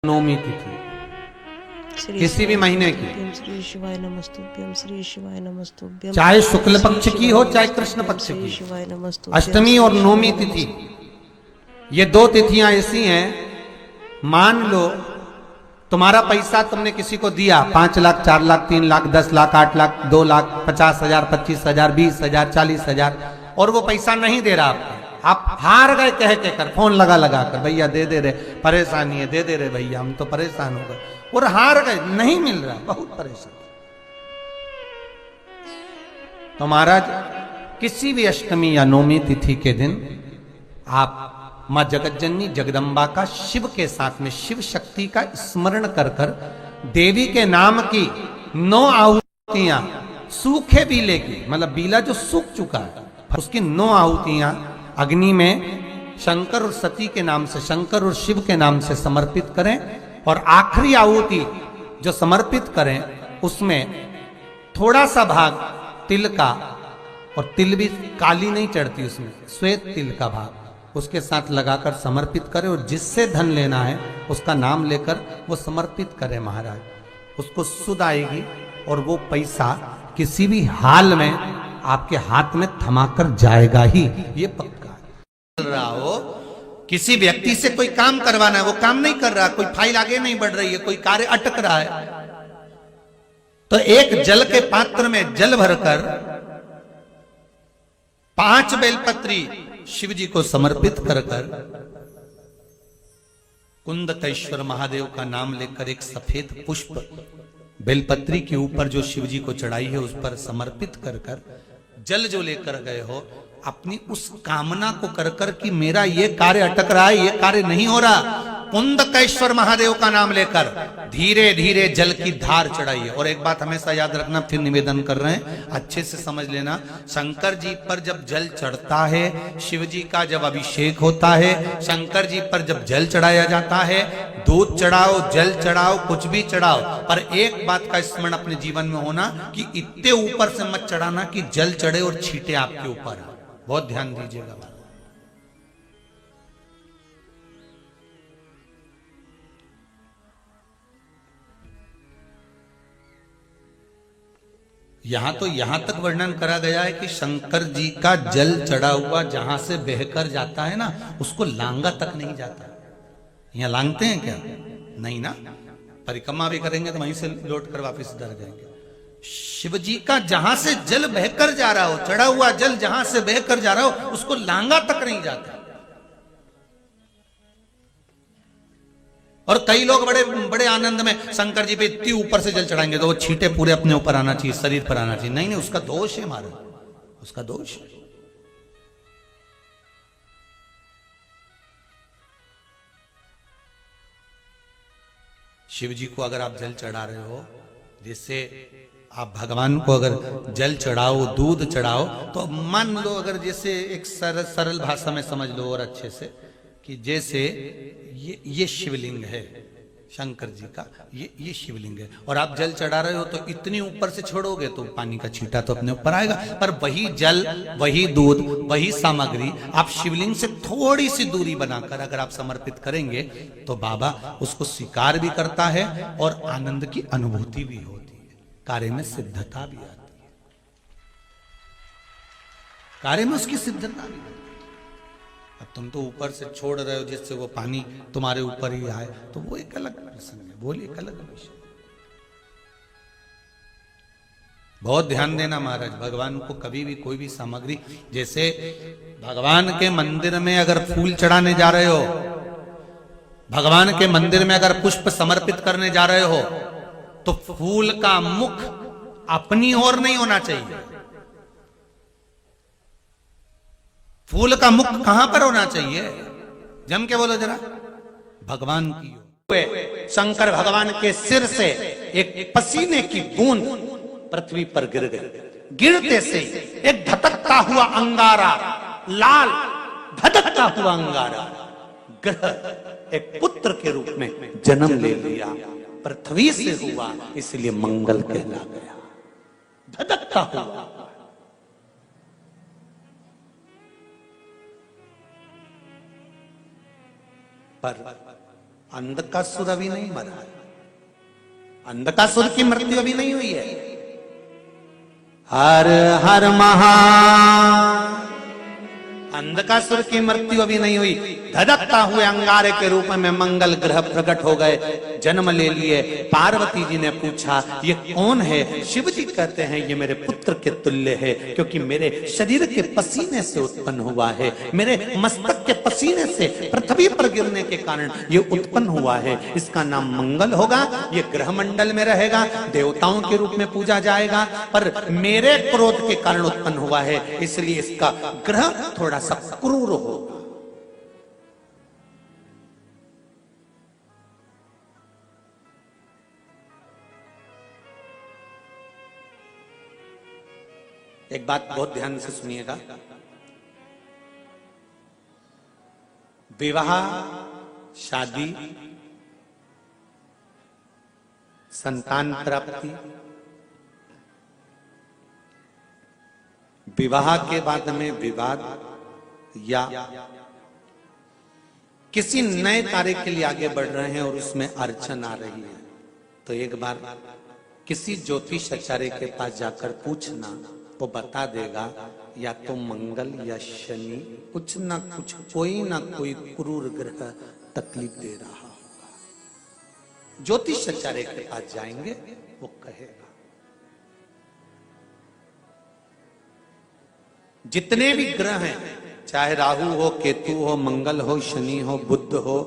नवमी तिथि किसी भी महीने की, श्री शिवाय नमस्तुभ्यम, श्री शिवाय नमस्तुभ्यम, चाहे शुक्ल पक्ष की हो चाहे कृष्ण पक्ष श्री की, शिवाय नमस्तुभ्यम, अष्टमी और नवमी तिथि, ये दो तिथियां ऐसी हैं। मान लो तुम्हारा पैसा तुमने किसी को दिया, 5 लाख, 4 लाख, 3 लाख, 10 लाख, 8 लाख, 2 लाख, 50,000, 25,000, 20,000, 40,000, और वो पैसा नहीं दे रहा आपको, आप हार गए कह के कर, फोन लगा लगा कर, भैया दे दे रहे, परेशानी है, दे दे रहे भैया, हम तो परेशान हो गए, और हार गए, नहीं मिल रहा, बहुत परेशान। तो महाराज किसी भी अष्टमी या नवमी तिथि के दिन आप मां जगतजननी जगदम्बा का शिव के साथ में, शिव शक्ति का स्मरण कर कर देवी के नाम की 9 आहुतियां, सूखे बीले की, मतलब बीला जो सूख चुका है उसकी 9 आहुतियां अग्नि में शंकर और सती के नाम से, शंकर और शिव के नाम से समर्पित करें, और आखिरी आहुति जो समर्पित करें उसमें थोड़ा सा भाग तिल का, और तिल भी काली नहीं चढ़ती उसमें, श्वेत तिल का भाग उसके साथ लगाकर समर्पित करें, और जिससे धन लेना है उसका नाम लेकर वो समर्पित करें महाराज, उसको सुध आएगी, और वो पैसा किसी भी हाल में आपके हाथ में थमाकर जाएगा ही, ये पक्का है। चल रहा हो, किसी व्यक्ति से कोई काम करवाना है, वो काम नहीं कर रहा, कोई फाइल आगे नहीं बढ़ रही है, कोई कार्य अटक रहा है, तो एक जल के पात्र में जल भरकर 5 बेलपत्री शिव जी को समर्पित कर कर कुंदकेश्वर महादेव का नाम लेकर एक सफेद पुष्प बेलपत्री के ऊपर जो शिव जी को चढ़ाई है उस पर समर्पित कर कर जल जो लेकर गए हो, अपनी उस कामना को कर कर कि मेरा ये कार्य अटक रहा है, ये कार्य नहीं हो रहा, कुंदकेश्वर महादेव का नाम लेकर धीरे धीरे जल की धार चढ़ाइए। और एक बात हमेशा याद रखना, फिर निवेदन कर रहे हैं, अच्छे से समझ लेना, शंकर जी पर जब जल चढ़ता है, शिव जी का जब अभिषेक होता है, शंकर जी पर जब जल चढ़ाया जाता है, दूध चढ़ाओ, जल चढ़ाओ, कुछ भी चढ़ाओ, पर एक बात का स्मरण अपने जीवन में होना कि इतने ऊपर से मत चढ़ाना कि जल चढ़े और छींटे आपके ऊपर। बहुत ध्यान दीजिएगा। यहां तो यहां तक वर्णन करा गया है कि शंकर जी का जल चढ़ा हुआ जहां से बहकर जाता है ना, उसको लांगा तक नहीं जाता। यहां लांगते हैं क्या? नहीं ना, परिक्रमा भी करेंगे तो वहीं से लौट कर वापस इधर जाएंगे। शिव जी का जहां से जल बहकर जा रहा हो, चढ़ा हुआ जल जहां से बहकर जा रहा हो, उसको लांगा तक नहीं जाता। और कई लोग बड़े बड़े आनंद में शंकर जी पे इतनी ऊपर से जल चढ़ाएंगे तो वो छींटे पूरे अपने ऊपर आना चाहिए, शरीर पर आना चाहिए। नहीं नहीं, उसका दोष है हमारा, उसका दोष है। शिव जी को अगर आप जल चढ़ा रहे हो, जिससे आप भगवान को अगर जल चढ़ाओ, दूध चढ़ाओ, तो मान लो अगर जैसे एक सरल भाषा में समझ लो और अच्छे से, कि जैसे ये शिवलिंग है शंकर जी का, ये शिवलिंग है, और आप जल चढ़ा रहे हो तो इतनी ऊपर से छोड़ोगे तो पानी का छींटा तो अपने ऊपर आएगा, पर वही जल, वही दूध, वही सामग्री आप शिवलिंग से थोड़ी सी दूरी बनाकर अगर आप समर्पित करेंगे तो बाबा उसको स्वीकार भी करता है और आनंद की अनुभूति भी होती है, कार्य में सिद्धता भी आती है, कार्य में उसकी सिद्धता भी। अब तुम तो ऊपर से छोड़ रहे हो जिससे वो पानी तुम्हारे ऊपर ही आए, तो वो एक अलग प्रसंग है, वो एक अलग विषय। बहुत ध्यान देना महाराज, भगवान को कभी भी कोई भी सामग्री, जैसे भगवान के मंदिर में अगर फूल चढ़ाने जा रहे हो, भगवान के मंदिर में अगर पुष्प समर्पित करने जा रहे हो, तो फूल का मुख अपनी ओर नहीं होना चाहिए। फूल का मुख कहां पर होना चाहिए? जम के बोलो जरा, भगवान की ओर। शंकर भगवान के सिर से एक पसीने की बूंद पृथ्वी पर गिर गई, गिरते से एक धधकता हुआ अंगारा, लाल धधकता हुआ अंगारा ग्रह एक पुत्र के रूप में जन्म ले लिया, पृथ्वी से हुआ, इसलिए मंगल कहला गया, धधकता हुआ। पर अंधकासुर अभी नहीं मरा है, अंधकासुर की मृत्यु अभी नहीं हुई है। हर हर महा, अंधकासुर की मृत्यु अभी नहीं हुई। धधकता हुए अंगारे के रूप में मंगल ग्रह प्रकट हो गए, जन्म ले लिए। पार्वती जी ने पूछा ये कौन है? शिव जी कहते हैं ये मेरे पुत्र के तुल्य है, क्योंकि मेरे शरीर के पसीने से उत्पन्न हुआ है, मेरे मस्तक के पसीने से पृथ्वी पर गिरने के कारण ये उत्पन्न हुआ है। इसका नाम मंगल होगा, ये ग्रह मंडल में रहेगा, देवताओं के रूप में पूजा जाएगा, पर मेरे क्रोध के कारण उत्पन्न हुआ है, इसलिए इसका ग्रह थोड़ा सा क्रूर होगा। एक बात बहुत ध्यान से सुनिएगा, विवाह, शादी, संतान प्राप्ति, विवाह के बाद में विवाद या किसी नए कार्य के लिए आगे बढ़ रहे हैं और उसमें अड़चन आ रही है, तो एक बार किसी ज्योतिषाचार्य के पास जाकर पूछना, वो बता देगा या तो मंगल या शनि कुछ ना कुछ, कोई ना कोई क्रूर ग्रह तकलीफ दे रहा होगा। ज्योतिषाचार्य के पास जाएंगे, वो कहेगा। जितने भी ग्रह हैं, चाहे राहु हो, केतु हो, मंगल हो, शनि हो, बुध हो,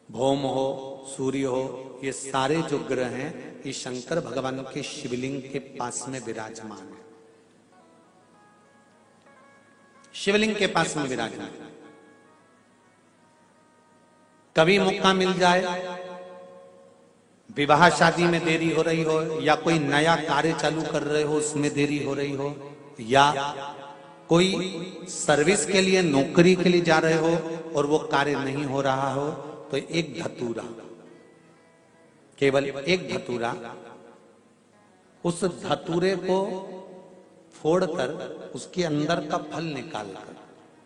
भौम हो, सूर्य हो, ये सारे जो ग्रह हैं ये शंकर भगवान के शिवलिंग के पास में विराजमान है, शिवलिंग के पास में विराजमान। कभी मौका मिल जाए, विवाह शादी में देरी हो रही हो, या कोई नया कार्य चालू कर रहे हो उसमें देरी हो रही हो, या कोई सर्विस के लिए, नौकरी के लिए जा रहे हो और वो कार्य नहीं हो रहा हो, तो एक धतूरा, केवल एक धतूरा, उस धतूरे को फोड़कर उसके अंदर का फल निकालकर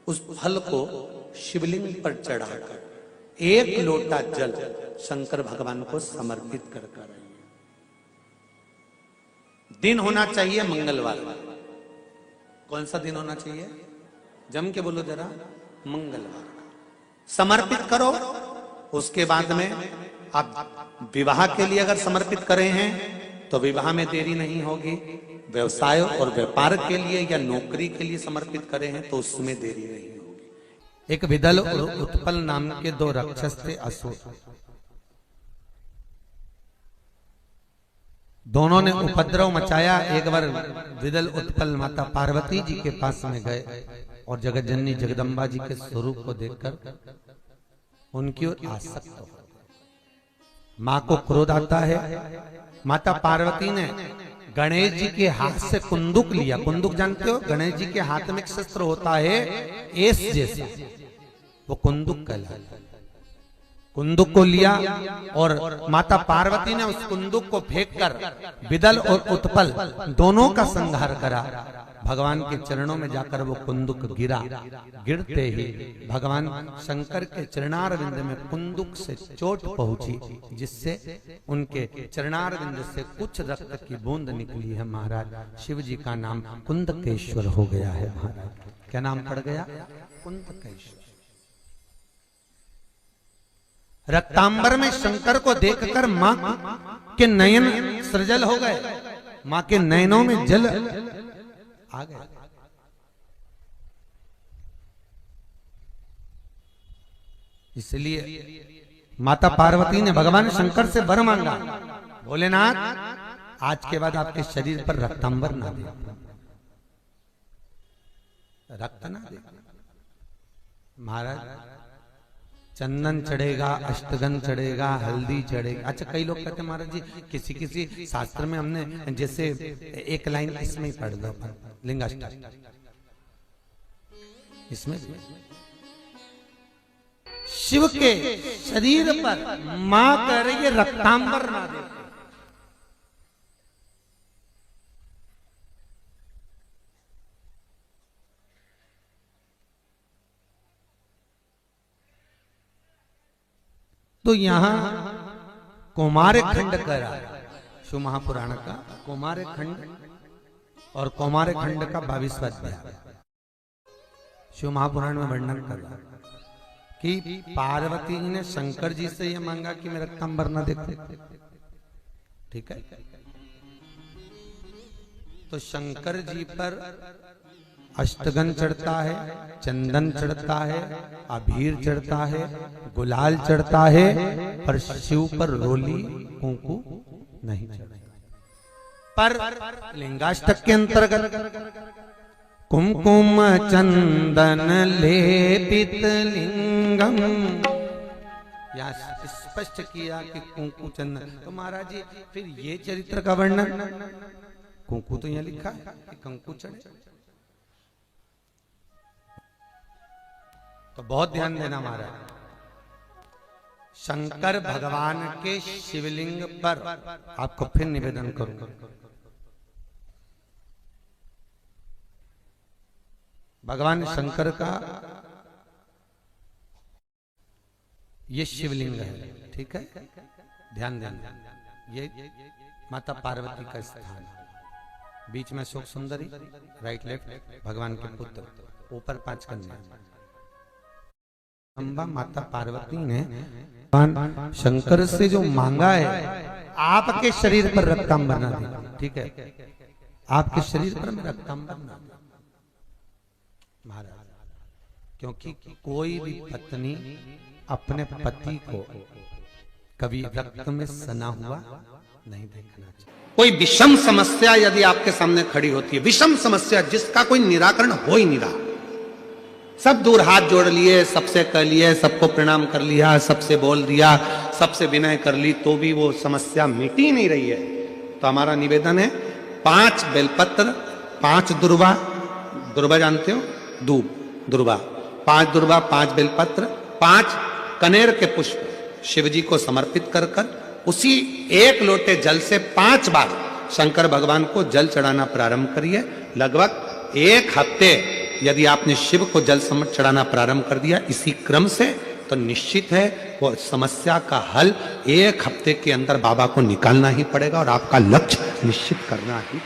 उस फल को शिवलिंग पर चढ़ाकर एक लोटा जल शंकर भगवान को समर्पित कर कर। दिन होना चाहिए मंगलवार। कौन सा दिन होना चाहिए? जम के बोलो जरा, मंगलवार। समर्पित करो। उसके बाद में आप विवाह के लिए अगर समर्पित करे हैं तो विवाह में देरी नहीं होगी। व्यवसाय और व्यापार के लिए या नौकरी के लिए समर्पित करे हैं तो उसमें देरी नहीं होगी। एक विदल और उत्पल नाम के दो राक्षस थे, असुर। दोनों ने उपद्रव मचाया। एक बार विदल उत्पल माता पार्वती जी के पास में गए और जगतजननी जगदम्बा जी के स्वरूप को देखकर उनकी ओर आसक्त हो। मां को क्रोध आता है। माता पार्वती ने गणेश जी के हाथ से कुंदुक लिया। कुंदुक जानते हो? गणेश जी के हाथ में एक शस्त्र होता है एस जैसा, वो कुंदुक कहलाता है। कुंदुक को लिया और माता पार्वती ने उस कुंदुक को फेंककर विदल और उत्पल दोनों का संहार करा। भगवान के चरणों में जाकर वो कुंदुक गिरा। गिरते ही भगवान शंकर के चरणारविंद में कुंदुक से चोट पहुंची, जिससे उनके चरणारविंद से कुछ रक्त की बूंद निकली है। महाराज शिव जी का नाम कुंदकेश्वर हो गया है। महाराज क्या नाम पड़ गया? कुंदकेश्वर। रक्तांबर में शंकर को देखकर मां के नयन सृजल हो गए। मां के नयनों में जल आ गए। इसलिए माता पार्वती ने भगवान शंकर से वर मांगा, भोलेनाथ आज के बाद आपके शरीर पर रक्तांबर ना दे, रक्त ना दे। महाराज चंदन चढ़ेगा, अष्टगंध चढ़ेगा, हल्दी चढ़ेगा। अच्छा, कई लोग कहते हैं महाराज जी किसी किसी शास्त्र में हमने जैसे एक लाइन इसमें ही पढ़ लो, लिंगाष्टक इसमें शिव के शरीर पर मां कह रही है रक्तांबर ना दे। तो यहां कौमार खंड कर रहा है शिव महापुराण का कौमार खंड और कौमार खंड का 22वां अध्याय शिव महापुराण में वर्णन कर रहा है कि पार्वती ने शंकर जी से यह मांगा कि मैं रक्तांबर न देखूं। ठीक है, तो शंकर जी पर अष्टगन चढ़ता है, चंदन चढ़ता है, अबीर चढ़ता है, गुलाल चढ़ता है, पर शिव पर रोली कुंकू नहीं चढ़ता। पर लिंगाष्टक के अंतर्गत कुमकुम चंदन लेपित लिंगम या स्पष्ट किया कि कुंकू चंदन। तो महाराज जी फिर ये चरित्र का वर्णन, कुंकू तो यहां लिखा है कि कंकु चढ़े, तो बहुत ध्यान देना महाराज। शंकर भगवान के शिवलिंग पर आपको फिर निवेदन करूंगा, भगवान शंकर का ये शिवलिंग है। ठीक है, ध्यान देना, ये माता पार्वती का स्थान है। बीच में शोक सुंदरी, राइट लेफ्ट भगवान के पुत्र, ऊपर 5 कन्या। अम्बा माता पार्वती ने भगवान शंकर से जो मांगा है, आपके शरीर पर रक्तांबर ना दे। ठीक है, आपके शरीर पर मैं रक्तांबर ना दे महाराज, क्योंकि कोई भी पत्नी अपने पति को कभी रक्त में सना हुआ नहीं देखना चाहिए। कोई विषम समस्या यदि आपके सामने खड़ी होती है, विषम समस्या जिसका कोई निराकरण हो ही नहीं रहा, सब दूर हाथ जोड़ लिए, सबसे कह लिए, सबको प्रणाम कर लिया, सबसे बोल दिया, सबसे विनय कर ली, तो भी वो समस्या मिटी नहीं रही है, तो हमारा निवेदन है 5 बेलपत्र, 5 दुर्वा, दुर्वा जानते हो, दूब दुर्वा, 5 दुर्वा, 5 बेलपत्र, 5 कनेर के पुष्प शिव जी को समर्पित कर कर उसी 1 लोटे जल से 5 बार शंकर भगवान को जल चढ़ाना प्रारंभ करिए। लगभग 1 हफ्ते यदि आपने शिव को जल चढ़ाना प्रारंभ कर दिया इसी क्रम से, तो निश्चित है वो समस्या का हल 1 हफ्ते के अंदर बाबा को निकालना ही पड़ेगा और आपका लक्ष्य निश्चित करना ही।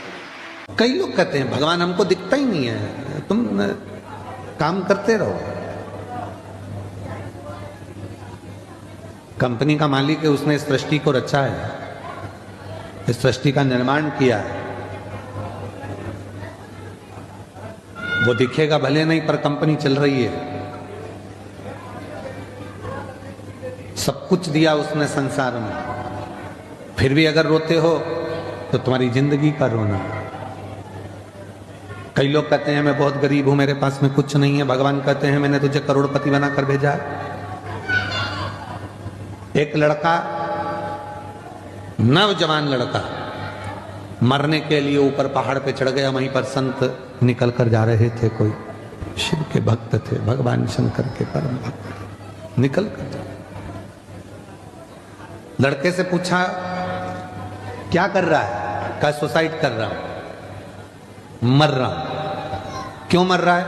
कई लोग कहते हैं भगवान हमको दिखता ही नहीं है, तुम काम करते रहो। कंपनी का मालिक है, उसने इस सृष्टि को रचा है, इस सृष्टि का निर्माण किया है, वो दिखेगा भले नहीं पर कंपनी चल रही है। सब कुछ दिया उसने संसार में, फिर भी अगर रोते हो तो तुम्हारी जिंदगी का रोना। कई लोग कहते हैं मैं बहुत गरीब हूं, मेरे पास में कुछ नहीं है, भगवान कहते हैं मैंने तुझे करोड़पति बनाकर भेजा है। एक लड़का, नौजवान लड़का, मरने के लिए ऊपर पहाड़ पे चढ़ गया, वहीं पर संत निकल कर जा रहे थे, कोई शिव के भक्त थे, भगवान शंकर के परम भक्त, निकल कर जा। लड़के से पूछा क्या कर रहा है? कहा सुसाइड कर रहा हूं, मर रहा हूं। क्यों मर रहा है?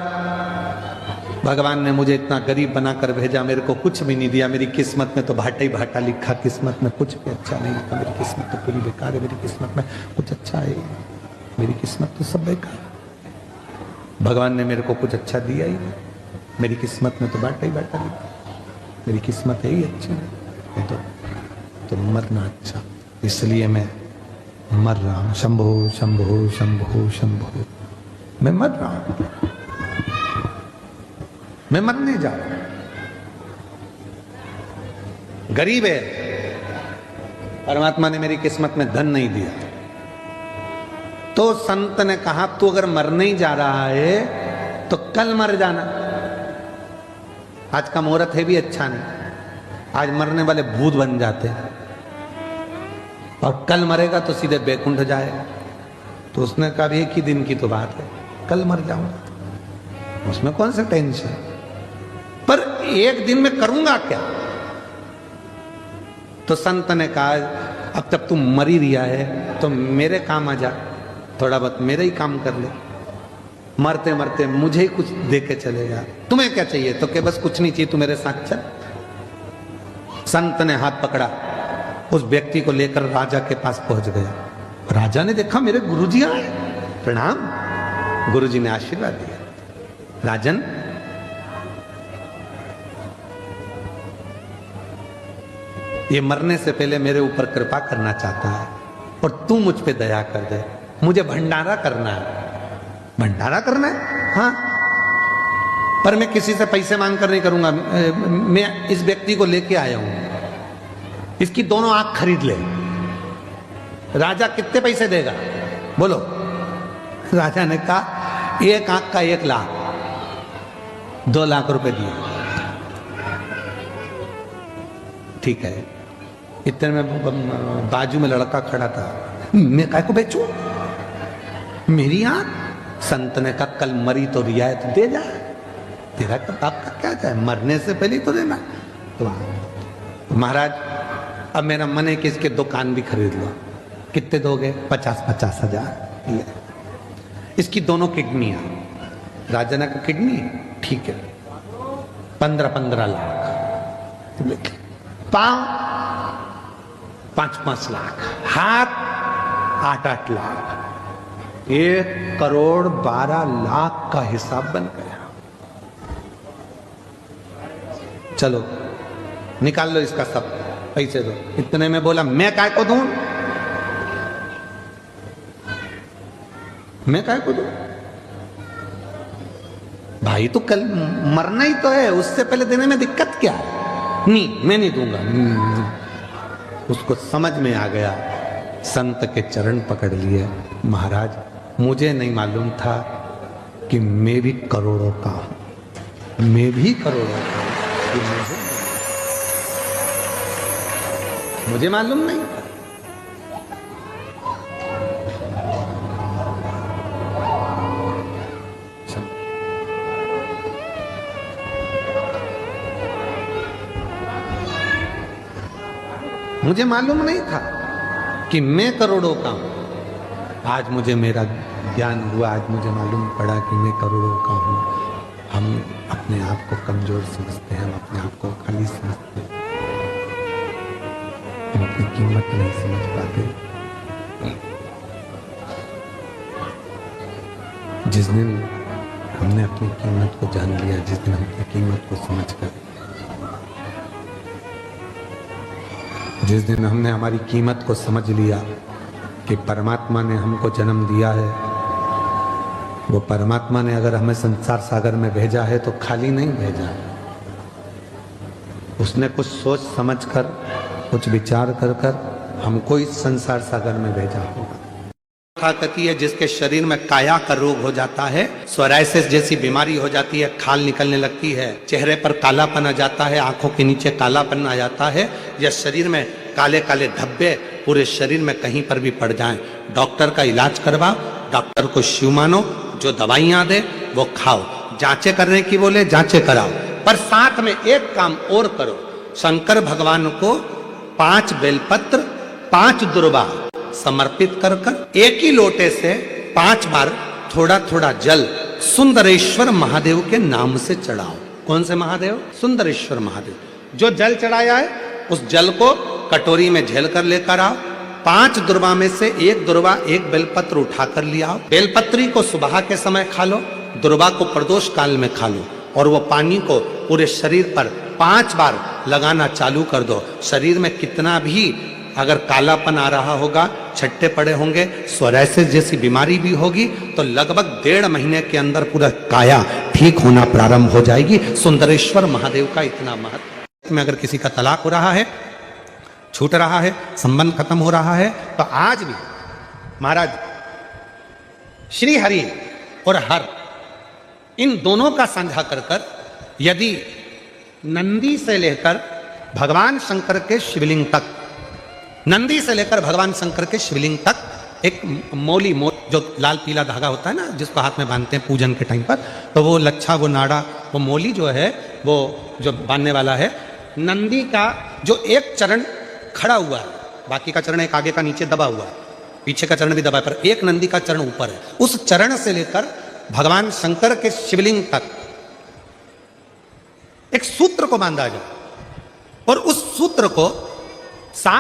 भगवान ने मुझे इतना गरीब बनाकर भेजा, मेरे को कुछ भी नहीं दिया, मेरी किस्मत में तो भाटा ही भाटा लिखा, किस्मत में कुछ भी अच्छा नहीं लिखा, मेरी किस्मत तो पूरी बेकार है, मेरी किस्मत में कुछ अच्छा है, मेरी किस्मत तो सब बेकार। भगवान ने मेरे को कुछ अच्छा दिया ही नहीं, मेरी किस्मत में तो भाटा ही भाटा लिखा, मेरी किस्मत है ही अच्छी है, तो मरना अच्छा, इसलिए मैं मर रहा हूं। शंभो शंभो शंभो शंभो, मैं मर रहा हूं, मैं मरने जा रहा हूं। गरीब है, परमात्मा ने मेरी किस्मत में धन नहीं दिया, तो संत ने कहा तू अगर मरने ही जा रहा है तो कल मर जाना, आज का मुहूर्त है भी अच्छा नहीं, आज मरने वाले भूत बन जाते हैं और कल मरेगा तो सीधे बैकुंठ जाएगा। तो उसने कहा एक ही दिन की तो बात है, कल मर जाऊंगा, उसमें कौन सा टेंशन, पर एक दिन में करूंगा क्या? तो संत ने कहा अब जब तू मर ही रिया है तो मेरे काम आ जा, थोड़ा बहुत मेरे ही काम कर ले, मरते मरते मुझे ही कुछ दे के चले जा। तुम्हें क्या चाहिए? तो क्या बस कुछ नहीं चाहिए, तू मेरे साथ चल। संत ने हाथ पकड़ा, उस व्यक्ति को लेकर राजा के पास पहुंच गया। राजा ने देखा मेरे गुरुजी आए, प्रणाम। गुरुजी ने आशीर्वाद दिया, राजन ये मरने से पहले मेरे ऊपर कृपा करना चाहता है और तू मुझ पे दया कर दे, मुझे भंडारा करना है। भंडारा करना है? हाँ, पर मैं किसी से पैसे मांग कर नहीं करूंगा। मैं इस व्यक्ति को लेके आया हूं, इसकी दोनों आंख खरीद ले। राजा कितने पैसे देगा बोलो? राजा ने कहा एक आंख का 1 लाख, 2 लाख रुपए दिए। ठीक है। इतने में बाजू में लड़का खड़ा था, मैं काय को बेचूं? मेरी आंख? संत ने कहा कल मरी तो रियायत दे जा, तेरा तो आपका क्या चाहे, मरने से पहले तो देना। तो महाराज अब मेरा मन है कि इसके 2 कान भी खरीद लो। कितने दोगे? 50-50 हजार। ले। इसकी दोनों किडनियां। राजा ने कहा किडनी ठीक है, 15-15 लाख। पांव 5-5 लाख, हाथ 8-8 लाख, 1,12,00,000 का हिसाब बन गया। चलो निकाल लो इसका सब, पैसे दो। इतने में बोला मैं काय को दूं, मैं काय को दूं? भाई तो कल मरना ही तो है, उससे पहले देने में दिक्कत क्या है? नहीं मैं नहीं दूंगा। उसको समझ में आ गया, संत के चरण पकड़ लिए। महाराज मुझे नहीं मालूम था कि मैं भी करोड़ों का हूं, मैं भी करोड़ों का हूं, मुझे मालूम नहीं। मुझे मालूम नहीं था कि मैं करोड़ों का हूं। आज मुझे मेरा ज्ञान हुआ, आज मुझे मालूम पड़ा कि मैं करोड़ों का हूं। हम अपने आप को कमजोर समझते हैं, हम अपने आप को खाली समझते हैं, हम अपनी कीमत नहीं समझ पाते। जिस दिन हमने अपनी कीमत को जान लिया, जिस दिन हम अपनी कीमत को समझ कर, जिस दिन हमने हमारी कीमत को समझ लिया कि परमात्मा ने हमको जन्म दिया है, वो परमात्मा ने अगर हमें संसार सागर में भेजा है तो खाली नहीं भेजा है। उसने कुछ सोच समझ कर, कुछ विचार कर कर हमको इस संसार सागर में भेजा होगा। कहती है जिसके शरीर में काया का रोग हो जाता है, सोराइसिस जैसी बीमारी हो जाती है, खाल निकलने लगती है, चेहरे पर कालापन आ जाता है, आंखों के नीचे कालापन आ जाता है, या शरीर में काले काले धब्बे पूरे शरीर में कहीं पर भी पड़ जाएं, डॉक्टर का इलाज करवाओ, डॉक्टर को शिव मानो, जो दवाइयां दे वो खाओ, जांचें करने की बोले जांचें कराओ, पर साथ में एक काम और करो, शंकर भगवान को 5 बेलपत्र 5 दुर्वा समर्पित कर कर एक ही लोटे से 5 बार थोड़ा थोड़ा जल सुंदरेश्वर महादेव के नाम से चढ़ाओ। कौन से महादेव? सुंदरेश्वर महादेव। जो जल चढ़ाया है उस जल को कटोरी में झेल कर लेकर आओ। 5 दुर्वा में से 1 दुर्वा 1 बेलपत्र उठा कर लिया आओ। बेलपत्री को सुबह के समय खा लो, दुर्वा को प्रदोष काल में खा लो, और वो पानी को पूरे शरीर पर 5 बार लगाना चालू कर दो। शरीर में कितना भी अगर कालापन आ रहा होगा, छट्टे पड़े होंगे, सोराइसिस जैसी बीमारी भी होगी, तो लगभग 1.5 महीने के अंदर पूरा काया ठीक होना प्रारंभ हो जाएगी। सुंदरेश्वर महादेव का इतना महत्व। में अगर किसी का तलाक हो रहा है, छूट रहा है, संबंध खत्म हो रहा है, तो आज भी महाराज श्री हरि और हर इन दोनों का साझा कर कर यदि नंदी से लेकर भगवान शंकर के शिवलिंग तक, नंदी से लेकर भगवान शंकर के शिवलिंग तक एक मौली जो लाल पीला धागा होता है ना, जिसको हाथ में बांधते हैं पूजन के टाइम पर, तो वो लच्छा, वो नाड़ा, वो मौली जो है वो जो बांधने वाला है, नंदी का जो एक चरण खड़ा हुआ है, बाकी का चरण एक आगे का नीचे दबा हुआ है, पीछे का चरण भी दबा है, पर एक नंदी का चरण ऊपर है। उस चरण से लेकर भगवान शंकर के शिवलिंग तक एक सूत्र को बांधा जाए। और उस सूत्र को 7